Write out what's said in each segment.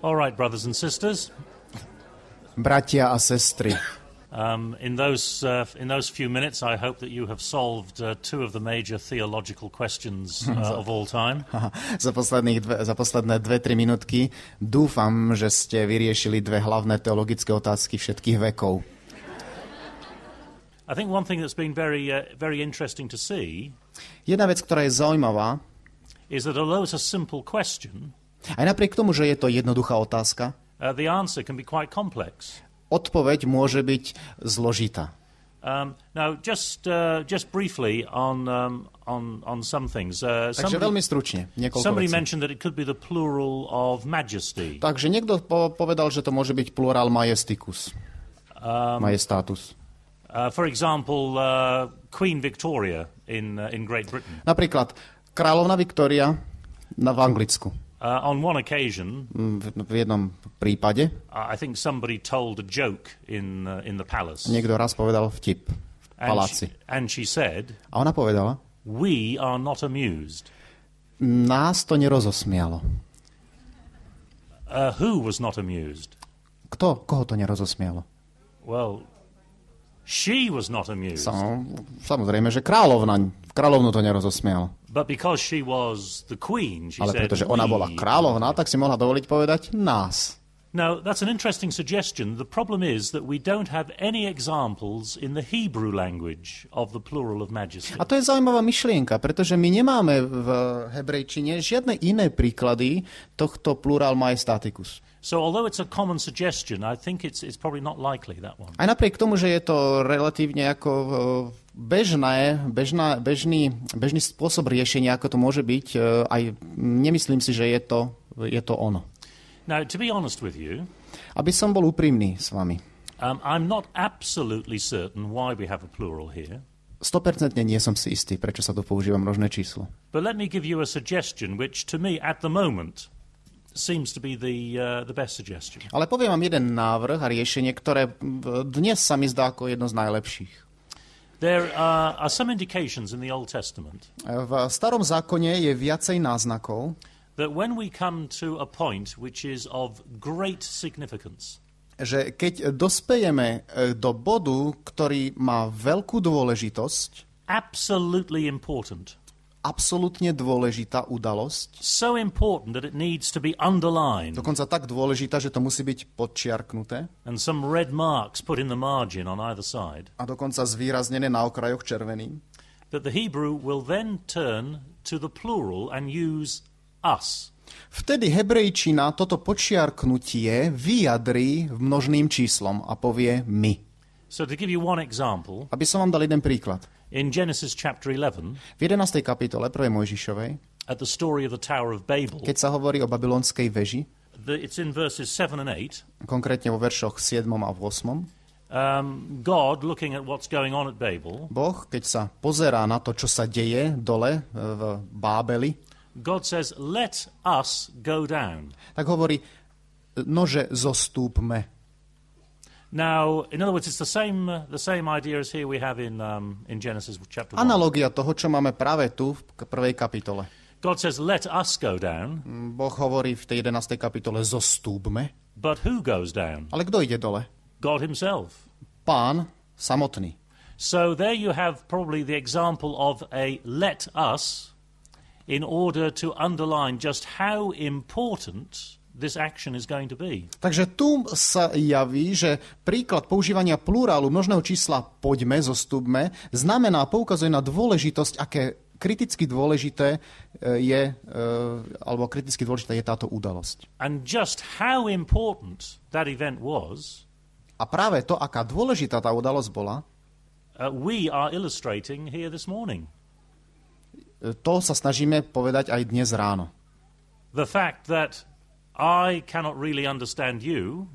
All right, brothers and sisters. Bratia a sestry. In those few minutes, I hope that you have solved two of the major theological questions of all time. Za posledné 2-3 minútky dúfam, že ste vyriešili dve hlavné teologické otázky všetkých vekov. I think one thing that's been very interesting to see. Jedna vec, ktorá je zaujímavá, is that although it's a simple question, aj napriek tomu, že je to jednoduchá otázka, the answer can be quite complex. Odpoveď môže byť zložitá. Now, just briefly on some things. Takže veľmi stručne, niekoľko somebody vecí. mentioned that it could be the plural of majesty. Takže niekto povedal, že to môže byť plurál majesticus. Majestatus. For example, Queen Victoria in Great Britain. Napríklad kráľovna Viktória v Anglicku. On one occasion, v jednom prípade, I think somebody told a joke in the palace. Niekto raz povedal vtip v paláci. And she said, a ona povedala, we are not amused. Nás to nerozosmialo. Who was not amused? Koho to nerozosmialo? Well, she was not amused. Samozrejme, že kráľovnu to nerozosmialo. But because she was the queen, she ale said, pretože ona bola kráľovná, tak si mohla dovoliť povedať nás. Now, that's an interesting suggestion. The problem is that we don't have any examples in the Hebrew language of the plural of majesty. A to je zaujímavá myšlienka, pretože my nemáme v hebrejčine žiadne iné príklady tohto plural majestaticus. So although it's a common suggestion, I think it's probably not likely, that one. Aj napriek tomu, že je to relatívne ako bežný spôsob riešenia, ako to môže byť, aj nemyslím si, že je to ono. Now, to be honest with you, aby som bol úprimný s vami, I'm not absolutely certain why we have a plural here. 100% nie som si istý, prečo sa tu používa množné číslo. But let me give you a suggestion which to me at the moment seems to be the best suggestion. Ale poviem vám jeden návrh a riešenie, ktoré dnes sa mi zdá ako jedno z najlepších. There are some indications in the Old Testament. V starom zákone je viacej náznakov, that when we come to a point which is of great significance, že keď dospejeme do bodu, ktorý má veľkú dôležitosť, absolutely important, absolútne dôležitá udalosť, so important that it needs to be underlined, dokonca tak dôležitá, že to musí byť podčiarknuté, and some red marks put in the margin on either side, a dokonca zvýraznené na okrajoch červeným, that the Hebrew will then turn to the plural and use us. Vtedy hebrejčina toto podčiarknutie vyjadrí množným číslom a povie my. So to give you one example, aby som vám dal jeden príklad. In Genesis chapter 11, v 11. kapitole 1. Mojžišovej, at the story of the Tower of Babel, keď sa hovorí o babylonskej veži, it's in verses 7 and 8, konkrétne vo veršoch 7 a 8, God, looking at what's going on at Babel, Boh, keď sa pozerá na to, čo sa deje dole v Bábeli, God says, let us go down. Tak hovorí, nože zostúpme. Now, in other words, it's the same idea as here we have in Genesis chapter 1. Analogia toho, čo máme práve tu v prvej kapitole. God says, let us go down. Boh hovorí v tej 11. kapitole, zostúpme. But who goes down? Ale kto ide dole? God himself. Pán samotný. So there you have probably the example of a let us, in order to underline just how important this action is going to be. Takže tu sa javí, že príklad používania plurálu množného čísla poďme, zostupme, znamená, poukazuje na dôležitosť, aké kriticky dôležité je, alebo kriticky dôležitá je táto udalosť. And just how important that event was, a práve to, aká dôležitá tá udalosť bola, we are illustrating here this morning. To sa snažíme povedať aj dnes ráno. The fact that I cannot really understand you,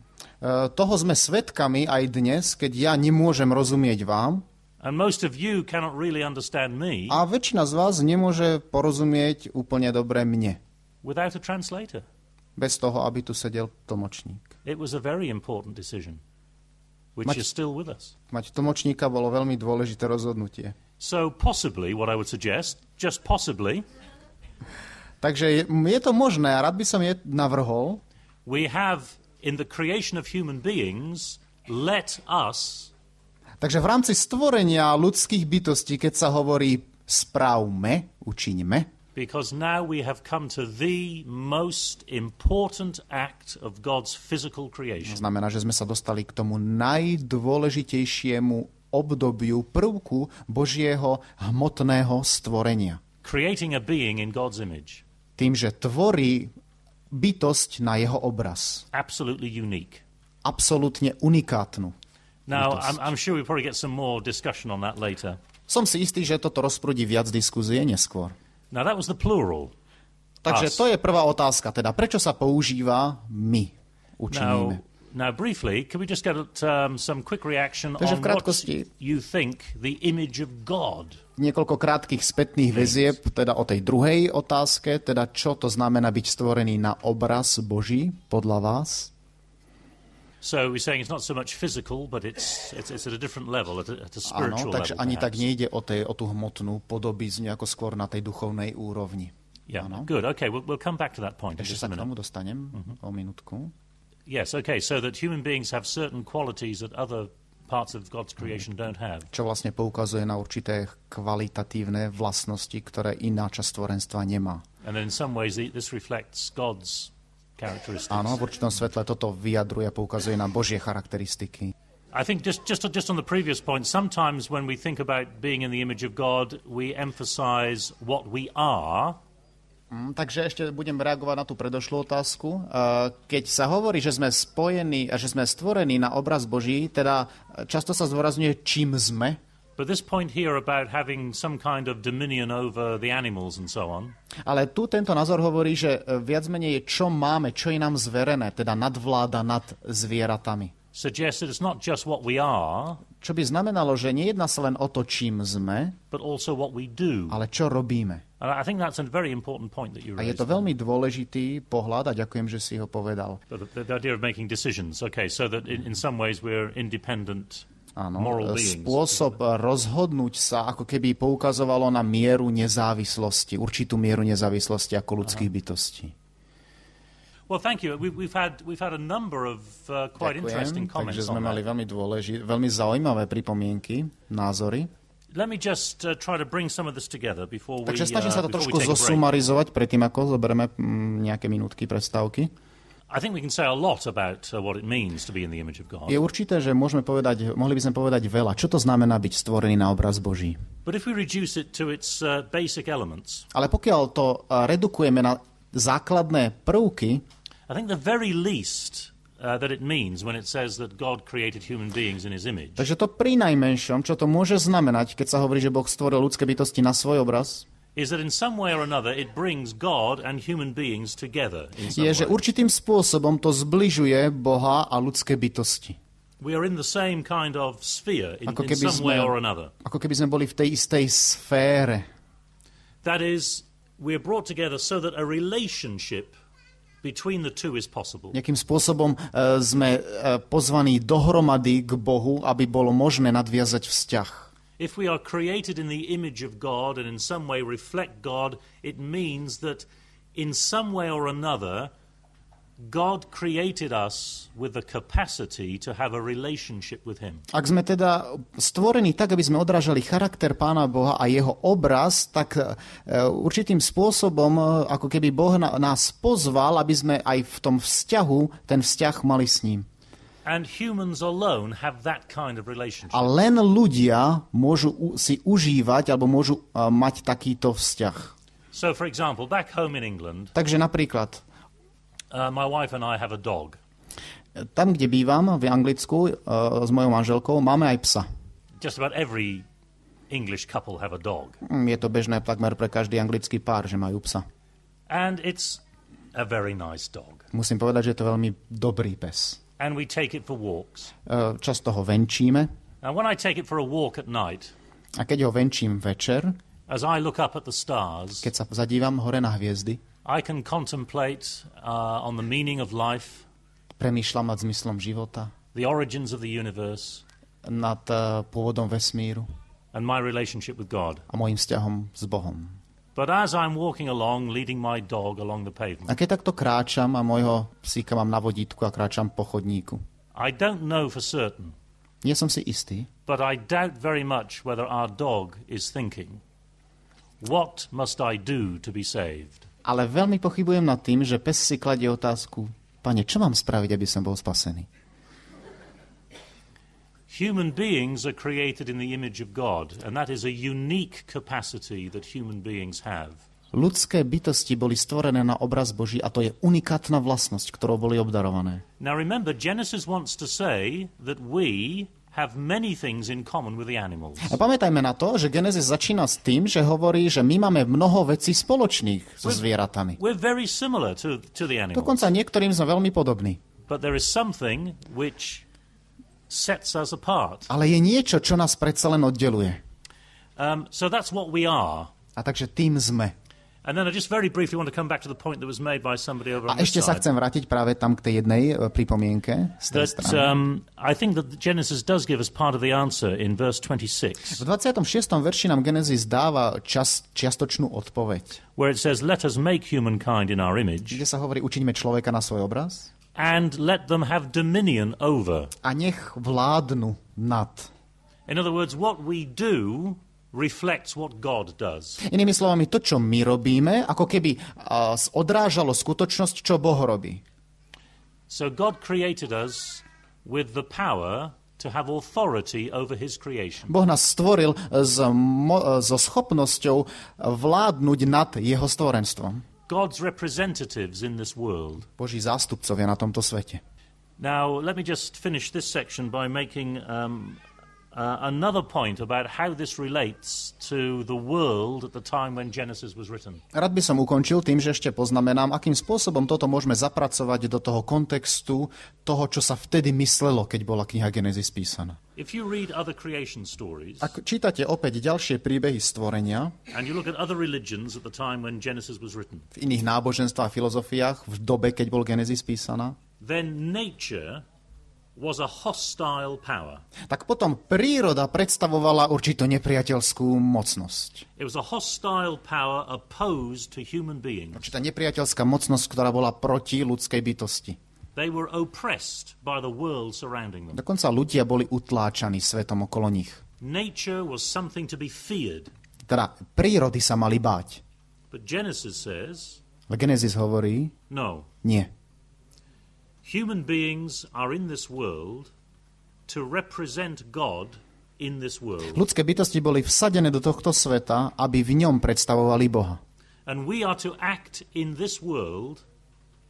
toho sme svedkami aj dnes, keď ja nemôžem rozumieť vám, and most of you cannot really understand me, a väčšina z vás nemôže porozumieť úplne dobre mne. Without a translator. Bez toho, aby tu sedel tlmočník. It was a very important decision, which is still with us. Mať tlmočníka bolo veľmi dôležité rozhodnutie. So possibly, what I would suggest, just possibly, takže je to možné, a rád by som je navrhol, we have in the creation of human beings let us. Takže v rámci stvorenia ľudských bytostí, keď sa hovorí správme, učiňme, because now we have come to the most important act of God's physical creation. Znamená, že sme sa dostali k tomu najdôležitejšiemu obdobiu, prvku Božieho hmotného stvorenia. Creating a being in God's image. Tým, že tvorí bytosť na jeho obraz. Absolutely unique. Absolútne unikátnu. Now, I'm sure we'll probably get some more discussion on that later. Som si istý, že toto rozprúdi viac diskuzie neskôr. Now, that was the plural. Takže to je prvá otázka, teda prečo sa používa my, učiníme. Now, briefly, can we just get some quick reaction Takže on v krátkosti what you think the image of God? Niekoľko krátkych spätných väzieb, teda o tej druhej otázke, teda čo to znamená byť stvorený na obraz Boží, podľa vás? So we're saying it's not so much physical, but it's at a different level, at a spiritual level. Áno, takže ani perhaps. tak nejde o tú hmotnú podobizňu, ako skôr na tej duchovnej úrovni. Yeah, áno. Good. Okay, we'll come back to that point. Ešte sa k tomu dostanem o minútku. Yes, okay, so that human beings have certain qualities that other parts of God's creation don't have. Čo vlastne poukazuje na určité kvalitatívne vlastnosti, ktoré iná časť stvorenstva nemá. And then in some ways this reflects God's characteristics. Áno, v určitom svetle toto vyjadruje a poukazuje na Božie charakteristiky. I think just on the previous point, sometimes when we think about being in the image of God, we emphasize what we are. Takže ešte budem reagovať na tú predošlú otázku. Keď sa hovorí, že sme spojení a že sme stvorení na obraz Boží, teda často sa zdôrazňuje, čím sme. But this point here about having some kind of dominion over the animals and so on. Ale tu tento názor hovorí, že viac menej je, čo máme, čo je nám zverené, teda nadvláda nad zvieratami. Suggests that it's not just what we are, čo by znamenalo, že nejedná sa len o to, čím sme, but also what we do. Ale čo robíme. And I think that's a very important point that you raised. A je to veľmi dôležitý pohľad a ďakujem, že si ho povedal. The idea of making decisions, okay, so that in some ways we're independent. Áno, spôsob rozhodnúť sa, ako keby poukazovalo na mieru nezávislosti, určitú mieru nezávislosti ako ľudských bytostí. Well, thank you. We've had a number of quite interesting comments takže sme on mali that. veľmi zaujímavé pripomienky, názory. Let me just try to bring some of this together before we Takže snažím sa to trošku take a break. zosumarizovať predtým, ako zoberieme nejaké minútky prestávky. I think we can say a lot about what it means to be in the image of God. Je určité, že mohli by sme povedať veľa. Čo to znamená byť stvorený na obraz Boží? But if we reduce it to its basic elements, ale pokiaľ to redukujeme na základné prvky, I think the very least that it means when it says that God created human beings in his image. Takže to pri najmenšom, čo to môže znamenať, keď sa hovorí, že Boh stvoril ľudské bytosti na svoj obraz, is that in some way or another it brings God and human beings together in some je, že way. určitým spôsobom to zbližuje Boha a ľudské bytosti. We are in the same kind of sphere in some way or another. Ako keby sme boli v tej istej sfére. That is, we are brought together so that a relationship between the two is possible. Nejakým spôsobom sme pozvaní dohromady k Bohu, aby bolo možné nadviazať vzťah. If we are created in the image of God and in some way reflect God, it means that in some way or another, God created us with the capacity to have a relationship with Him. Ak sme teda stvorení tak, aby sme odrážali charakter Pána Boha a jeho obraz, tak určitým spôsobom, ako keby Boh nás pozval, aby sme aj v tom vzťahu, ten vzťah mali s ním. And humans alone have that kind of relationship. A len ľudia môžu si užívať alebo môžu mať takýto vzťah. So, for example, back home in England, takže napríklad, my wife and I have a dog. Tam, kde bývam, v Anglicku, s mojou manželkou, máme aj psa. Just about every English couple have a dog. Je to bežné takmer pre každý anglický pár, že majú psa. And it's a very nice dog. Musím povedať, že je to veľmi dobrý pes. And we take it for walks. Často ho venčíme. And when I take it for a walk at night, a keď ho venčím večer, as I look up at the stars, keď sa zadívam hore na hviezdy, I can contemplate on the meaning of life, premýšľam nad zmyslom života, the origins of the universe, nad pôvodom vesmíru and my relationship with God. A môjim vzťahom s Bohom. But as I'm walking along, leading my dog along the A pavement, keď takto kráčam a môjho psíka mám na vodítku a kráčam po chodníku, I don't know for certain, nie som si istý, but I doubt very much whether our dog is thinking, what must I do to be saved? ale veľmi pochybujem nad tým, že pes si kladie otázku, Pane, čo mám spraviť, aby som bol spasený? Human beings are created in the image of God, and that is a unique capacity that human beings have. Ľudské bytosti boli stvorené na obraz Boží a to je unikátna vlastnosť, ktorou boli obdarované. Now remember, Genesis wants to say that we have many things in common with the animals. A pamätajme na to, že Genesis začína s tým, že hovorí, že my máme mnoho vecí spoločných so zvieratami. We're very similar to the animals. Dokonca niektorým sme veľmi podobní. But there is something which sets us apart. Ale je niečo, čo nás predsa len oddeluje. So that's what we are. A takže tým sme. And then I just very briefly want to come back to the point that was made by somebody over on A this ešte sa side. chcem vrátiť práve tam k tej jednej pripomienke z tej That strany. I think that Genesis does give us part of the answer in verse 26, V 26. verši nám Genesis dáva čiastočnú odpoveď, where it says, "Let us make humankind in our image, kde sa hovorí, učiňme človeka na svoj obraz and let them have dominion over." a nech vládnu nad. In other words, what we do reflects what God does. Inými slovami, to, čo my robíme, ako keby odrážalo skutočnosť, čo Boh robí. So God created us with the power to have authority over his creation. Boh nás stvoril so schopnosťou vládnuť nad jeho stvorenstvom. God's representatives in this world. Boží zástupcovia na tomto svete. Now, let me just finish this section by making another point about how this relates to the world at the time when Genesis was written. Rád by som ukončil tým, že ešte poznamenám, akým spôsobom toto môžeme zapracovať do toho kontextu toho, čo sa vtedy myslelo, keď bola kniha Genesis písaná. If you read other creation stories, Ak čítate opäť ďalšie príbehy stvorenia and you look at other religions at the time when Genesis was written, v iných náboženstvách a filozofiách v dobe, keď bol Genesis písaná, then nature was a hostile power. tak potom príroda predstavovala určitú nepriateľskú mocnosť. It was a hostile power opposed to human beings. Určitá nepriateľská mocnosť, ktorá bola proti ľudskej bytosti. They were oppressed by the world surrounding them. Dokonca ľudia boli utláčaní svetom okolo nich. Nature was something to be feared. Teda prírody sa mali báť. But Genesis says, Ale Genesis hovorí, no. nie. Human beings are in this world to represent God in this world. Ľudské bytosti boli vsadené do tohto sveta, aby v ňom predstavovali Boha. And we are to act in this world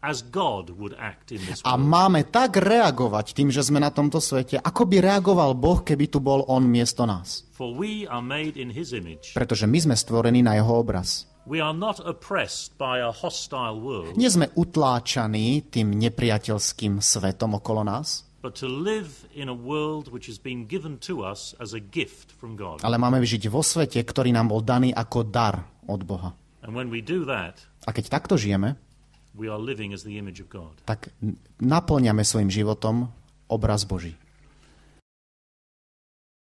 as God would act in this A world. máme tak reagovať tým, že sme na tomto svete, ako by reagoval Boh, keby tu bol on miesto nás. For we are made in his image. Pretože my sme stvorení na jeho obraz. We are not oppressed by a hostile world, Nie sme utláčaní tým nepriateľským svetom okolo nás, but to live in a world which has been given to us as a gift from God. ale máme žiť vo svete, ktorý nám bol daný ako dar od Boha. And when we do that, A keď takto žijeme, we are living as the image of God. tak naplňame svojim životom obraz Boží.